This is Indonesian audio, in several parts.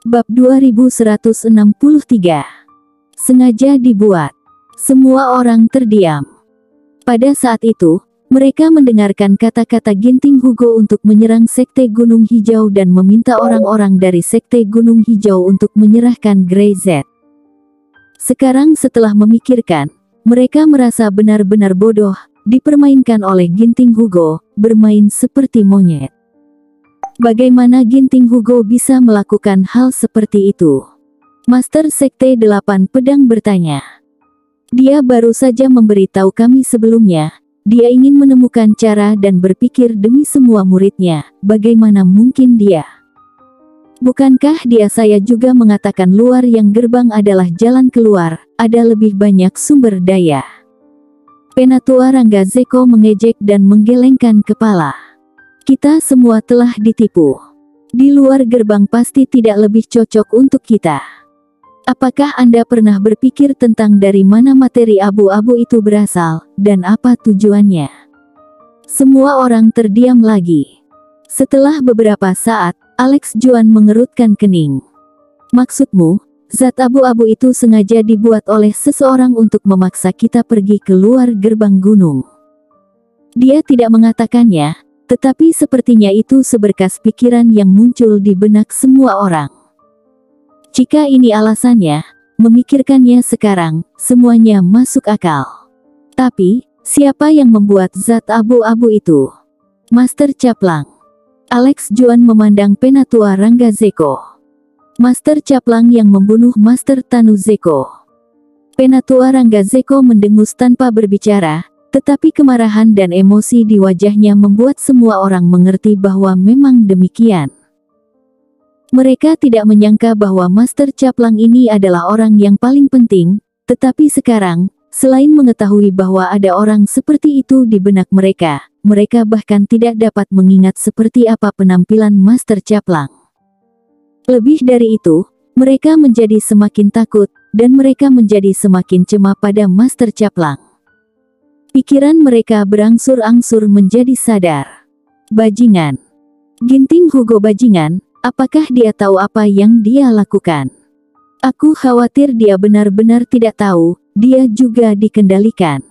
Bab 2163. Sengaja dibuat. Semua orang terdiam. Pada saat itu, mereka mendengarkan kata-kata Ginting Hugo untuk menyerang Sekte Gunung Hijau dan meminta orang-orang dari Sekte Gunung Hijau untuk menyerahkan Grey Z. Sekarang setelah memikirkan, mereka merasa benar-benar bodoh, dipermainkan oleh Ginting Hugo, bermain seperti monyet. Bagaimana Ginting Hugo bisa melakukan hal seperti itu? Master Sekte 8 Pedang bertanya. Dia baru saja memberitahu kami sebelumnya, dia ingin menemukan cara dan berpikir demi semua muridnya, bagaimana mungkin dia? Bukankah dia saya juga mengatakan luar yang gerbang adalah jalan keluar, ada lebih banyak sumber daya. Penatua Rangga Zeko mengejek dan menggelengkan kepala. Kita semua telah ditipu. Di luar gerbang pasti tidak lebih cocok untuk kita. Apakah Anda pernah berpikir tentang dari mana materi abu-abu itu berasal, dan apa tujuannya? Semua orang terdiam lagi. Setelah beberapa saat, Alex Juan mengerutkan kening. Maksudmu, zat abu-abu itu sengaja dibuat oleh seseorang untuk memaksa kita pergi ke luar gerbang gunung. Dia tidak mengatakannya, tetapi sepertinya itu seberkas pikiran yang muncul di benak semua orang. Jika ini alasannya, memikirkannya sekarang, semuanya masuk akal. Tapi, siapa yang membuat zat abu-abu itu? Master Caplang. Alex Juan memandang Penatua Rangga Zeko. Master Caplang yang membunuh Master Tanu Zeko. Penatua Rangga Zeko mendengus tanpa berbicara, tetapi kemarahan dan emosi di wajahnya membuat semua orang mengerti bahwa memang demikian. Mereka tidak menyangka bahwa Master Caplang ini adalah orang yang paling penting, tetapi sekarang, selain mengetahui bahwa ada orang seperti itu di benak mereka, mereka bahkan tidak dapat mengingat seperti apa penampilan Master Caplang. Lebih dari itu, mereka menjadi semakin takut, dan mereka menjadi semakin cemas pada Master Caplang. Pikiran mereka berangsur-angsur menjadi sadar. Bajingan. Ginting Hugo bajingan, apakah dia tahu apa yang dia lakukan? Aku khawatir dia benar-benar tidak tahu, dia juga dikendalikan.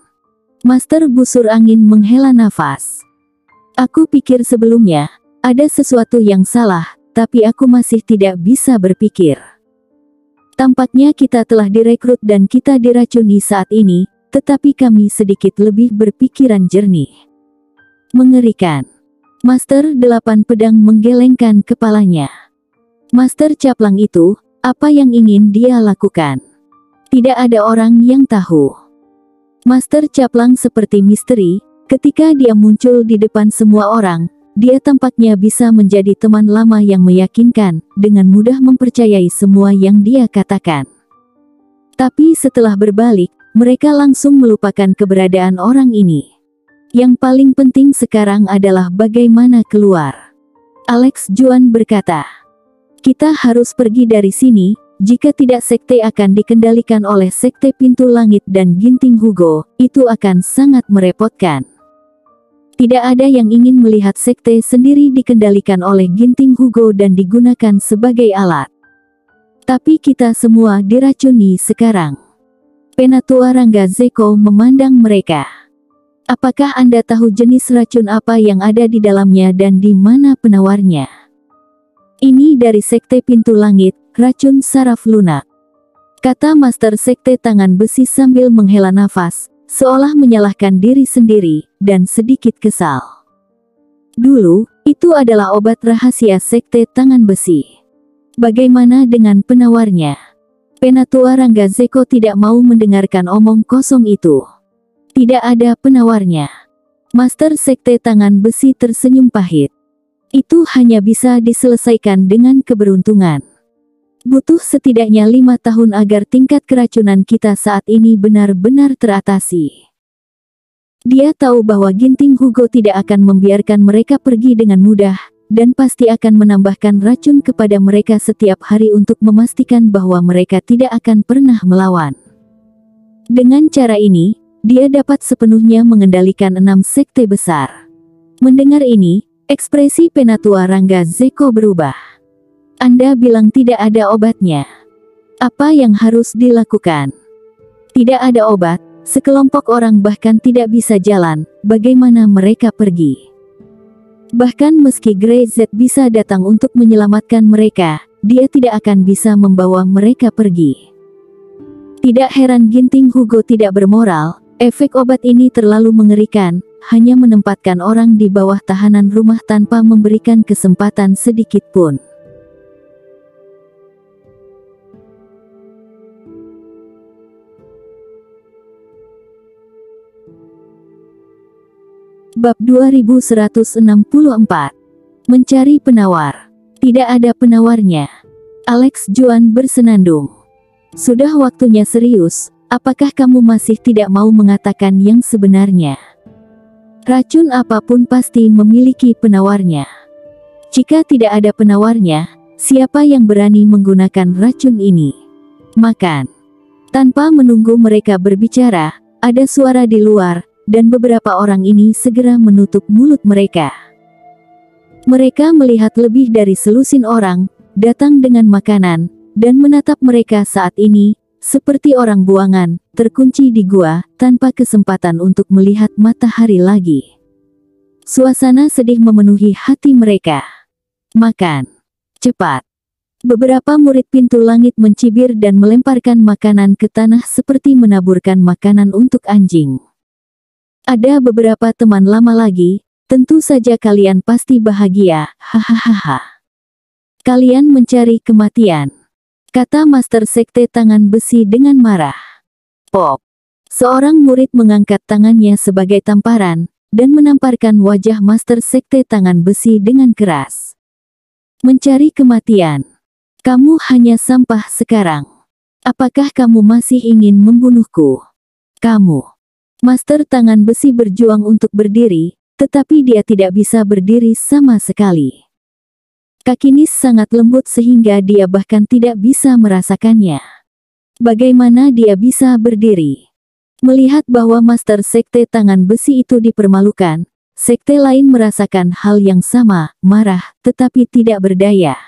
Master Busur Angin menghela nafas. Aku pikir sebelumnya, ada sesuatu yang salah, tapi aku masih tidak bisa berpikir. Tampaknya kita telah direkrut dan kita diracuni saat ini, tetapi kami sedikit lebih berpikiran jernih. Mengerikan. Master 8 Pedang menggelengkan kepalanya. Master Caplang itu, apa yang ingin dia lakukan? Tidak ada orang yang tahu. Master Caplang seperti misteri, ketika dia muncul di depan semua orang, dia tampaknya bisa menjadi teman lama yang meyakinkan, dengan mudah mempercayai semua yang dia katakan. Tapi setelah berbalik, mereka langsung melupakan keberadaan orang ini. Yang paling penting sekarang adalah bagaimana keluar. Alex Juan berkata, kita harus pergi dari sini, jika tidak sekte akan dikendalikan oleh Sekte Pintu Langit dan Ginting Hugo, itu akan sangat merepotkan. Tidak ada yang ingin melihat sekte sendiri dikendalikan oleh Ginting Hugo dan digunakan sebagai alat. Tapi kita semua diracuni sekarang. Penatua Rangga Zeko memandang mereka. Apakah Anda tahu jenis racun apa yang ada di dalamnya dan di mana penawarnya? Ini dari Sekte Pintu Langit, racun saraf lunak. Kata Master Sekte Tangan Besi sambil menghela nafas, seolah menyalahkan diri sendiri, dan sedikit kesal. Dulu, itu adalah obat rahasia Sekte Tangan Besi. Bagaimana dengan penawarnya? Penatua Rangga Zeko tidak mau mendengarkan omong kosong itu. Tidak ada penawarnya. Master Sekte Tangan Besi tersenyum pahit. Itu hanya bisa diselesaikan dengan keberuntungan. Butuh setidaknya 5 tahun agar tingkat keracunan kita saat ini benar-benar teratasi. Dia tahu bahwa Ginting Hugo tidak akan membiarkan mereka pergi dengan mudah, dan pasti akan menambahkan racun kepada mereka setiap hari untuk memastikan bahwa mereka tidak akan pernah melawan. Dengan cara ini, dia dapat sepenuhnya mengendalikan 6 sekte besar. Mendengar ini, ekspresi Penatua Rangga Zeko berubah. Anda bilang tidak ada obatnya. Apa yang harus dilakukan? Tidak ada obat, sekelompok orang bahkan tidak bisa jalan, bagaimana mereka pergi? Bahkan meski Grey Z bisa datang untuk menyelamatkan mereka, dia tidak akan bisa membawa mereka pergi. Tidak heran Ginting Hugo tidak bermoral, efek obat ini terlalu mengerikan, hanya menempatkan orang di bawah tahanan rumah tanpa memberikan kesempatan sedikit pun. Bab 2164. Mencari penawar. Tidak ada penawarnya. Alex Joan bersenandung. Sudah waktunya serius, apakah kamu masih tidak mau mengatakan yang sebenarnya? Racun apapun pasti memiliki penawarnya. Jika tidak ada penawarnya, siapa yang berani menggunakan racun ini? Makan. Tanpa menunggu mereka berbicara, ada suara di luar, dan beberapa orang ini segera menutup mulut mereka. Mereka melihat lebih dari selusin orang, datang dengan makanan, dan menatap mereka saat ini, seperti orang buangan, terkunci di gua, tanpa kesempatan untuk melihat matahari lagi. Suasana sedih memenuhi hati mereka. Makan. Cepat. Beberapa murid pintu langit mencibir dan melemparkan makanan ke tanah seperti menaburkan makanan untuk anjing. Ada beberapa teman lama lagi, tentu saja kalian pasti bahagia, hahaha. Kalian mencari kematian, kata Master Sekte Tangan Besi dengan marah. Pop. Seorang murid mengangkat tangannya sebagai tamparan, dan menamparkan wajah Master Sekte Tangan Besi dengan keras. Mencari kematian. Kamu hanya sampah sekarang. Apakah kamu masih ingin membunuhku? Kamu. Master Tangan Besi berjuang untuk berdiri, tetapi dia tidak bisa berdiri sama sekali. Kaki Nis sangat lembut sehingga dia bahkan tidak bisa merasakannya. Bagaimana dia bisa berdiri? Melihat bahwa Master Sekte Tangan Besi itu dipermalukan, sekte lain merasakan hal yang sama, marah, tetapi tidak berdaya.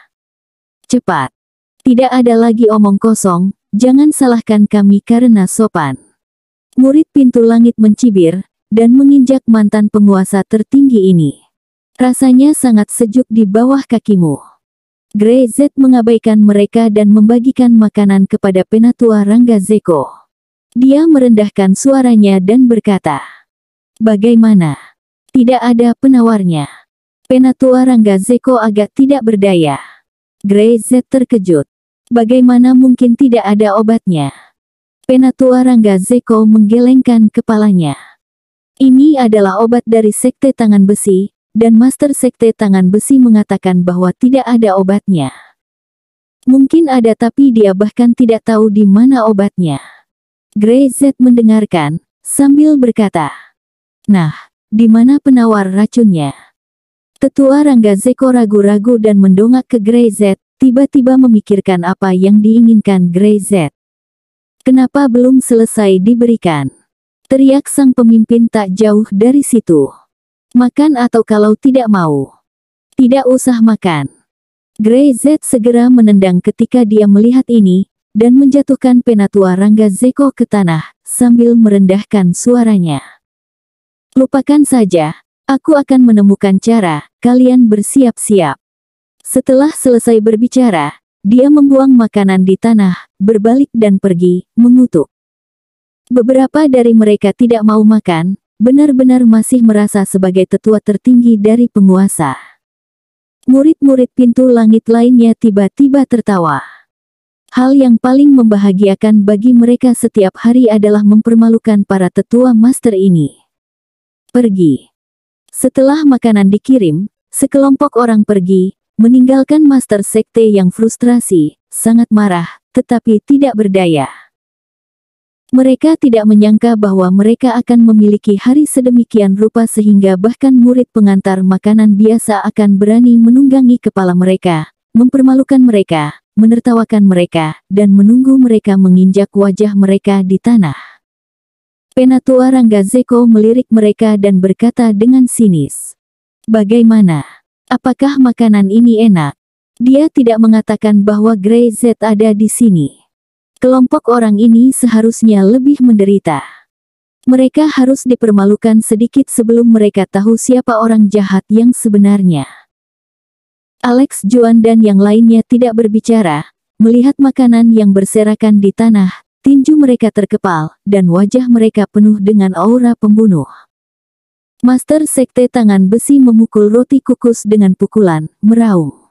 Cepat. Tidak ada lagi omong kosong, jangan salahkan kami karena sopan. Murid pintu langit mencibir, dan menginjak mantan penguasa tertinggi ini. Rasanya sangat sejuk di bawah kakimu. Grey Z mengabaikan mereka dan membagikan makanan kepada Penatua Rangga Zeko. Dia merendahkan suaranya dan berkata, "Bagaimana? Tidak ada penawarnya." Penatua Rangga Zeko agak tidak berdaya. Grey Z terkejut. Bagaimana mungkin tidak ada obatnya? Penatua Rangga Zeko menggelengkan kepalanya. Ini adalah obat dari Sekte Tangan Besi, dan Master Sekte Tangan Besi mengatakan bahwa tidak ada obatnya. Mungkin ada tapi dia bahkan tidak tahu di mana obatnya. Grey Z mendengarkan, sambil berkata, "Nah, di mana penawar racunnya?" Tetua Rangga Zeko ragu-ragu dan mendongak ke Grey Z, tiba-tiba memikirkan apa yang diinginkan Grey Z. Kenapa belum selesai diberikan? Teriak sang pemimpin tak jauh dari situ. Makan atau kalau tidak mau. Tidak usah makan. Grey Z segera menendang ketika dia melihat ini, dan menjatuhkan Penatua Rangga Zeko ke tanah, sambil merendahkan suaranya. Lupakan saja, aku akan menemukan cara, kalian bersiap-siap. Setelah selesai berbicara, dia membuang makanan di tanah, berbalik dan pergi, mengutuk. Beberapa dari mereka tidak mau makan, benar-benar masih merasa sebagai tetua tertinggi dari penguasa. Murid-murid pintu langit lainnya tiba-tiba tertawa. Hal yang paling membahagiakan bagi mereka setiap hari adalah mempermalukan para tetua master ini. Pergi. Setelah makanan dikirim, sekelompok orang pergi, meninggalkan Master Sekte yang frustrasi, sangat marah, tetapi tidak berdaya. Mereka tidak menyangka bahwa mereka akan memiliki hari sedemikian rupa sehingga bahkan murid pengantar makanan biasa akan berani menunggangi kepala mereka, mempermalukan mereka, menertawakan mereka, dan menunggu mereka menginjak wajah mereka di tanah. Penatua Rangga Zeko melirik mereka dan berkata dengan sinis, "Bagaimana? Apakah makanan ini enak?" Dia tidak mengatakan bahwa Grey Z ada di sini. Kelompok orang ini seharusnya lebih menderita. Mereka harus dipermalukan sedikit sebelum mereka tahu siapa orang jahat yang sebenarnya. Alex, Joan dan yang lainnya tidak berbicara, melihat makanan yang berserakan di tanah, tinju mereka terkepal, dan wajah mereka penuh dengan aura pembunuh. Master Sekte Tangan Besi memukul roti kukus dengan pukulan, meraung.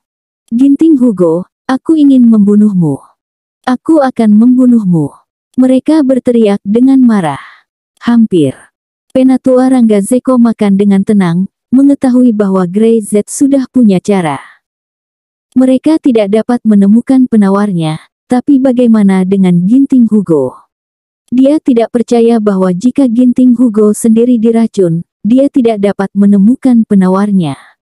Ginting Hugo, aku ingin membunuhmu. Aku akan membunuhmu. Mereka berteriak dengan marah. Hampir. Penatua Rangga Zeko makan dengan tenang, mengetahui bahwa Grey Z sudah punya cara. Mereka tidak dapat menemukan penawarnya, tapi bagaimana dengan Ginting Hugo? Dia tidak percaya bahwa jika Ginting Hugo sendiri diracun, dia tidak dapat menemukan penawarnya.